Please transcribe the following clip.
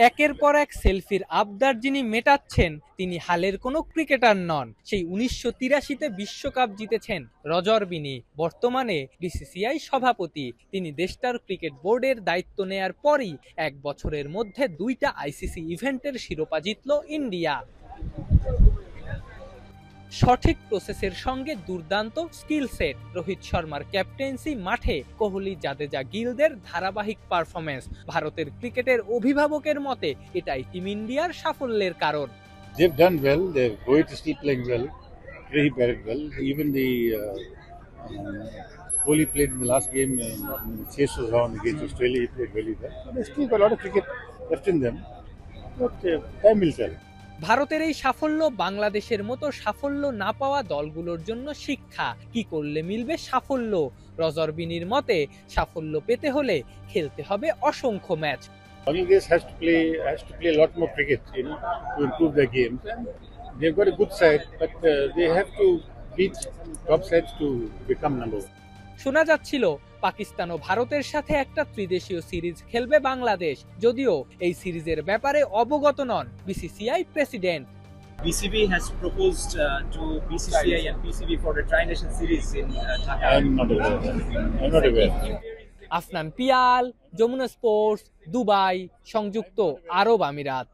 একের পর এক সেলফির আবদার যিনি মেটাচ্ছেন তিনি হালের কোনো ক্রিকেটার নন। সেই ১৯৮৩-তে বিশ্বকাপ জিতেছেন রজার বিনি, বর্তমানে বিসিসিআই সভাপতি। তিনি দেশটার ক্রিকেট বোর্ডের দায়িত্ব নেয়ার পরই ১ বছরের মধ্যে ২টা আইসিসি ইভেন্টের শিরোপা জিতল ইন্ডিয়া। সঠিক প্রসেসের সঙ্গে দুর্দান্ত স্কিল সেট, রোহিত শর্মার ক্যাপ্টেন্সি, মাঠে কোহলি, জাদেজা, গিলদের ধারাবাহিক পারফরমেন্স, ভারতের ক্রিকেটের অভিভাবকের মতে এটাই টিম ইন্ডিয়ার সাফল্যের কারণ। They've done well. Rohit is still playing well. He batted well. Even the Kohli played in the last game in Chase was on against Australia. He played really well. They still got a lot of cricket left in them, but time will tell. ভারতের এই সাফল্য বাংলাদেশের মতো সাফল্য না পাওয়া দলগুলোর জন্য শিক্ষা। কি করলে মিলবে সাফল্য? রজার বিনির মতে সাফল্য পেতে হলে খেলতে হবে অসংখ্য match. Bangladesh has to play a lot more cricket, to improve their games. And they've got a good side, but they have to beat top sides to become number one. শোনা যাচ্ছিল পাকিস্তান ও ভারতের সাথে একটা ত্রিদেশীয় সিরিজ খেলবে বাংলাদেশ, যদিও এই সিরিজের ব্যাপারে অবগত নন BCCI president. BCB has proposed to BCCI and PCB for the Tri-Nation Series in Dhaka. I'm not aware. Afnan Piyal, Jamuna sports, Dubai, সংযুক্ত আরব আমিরাত।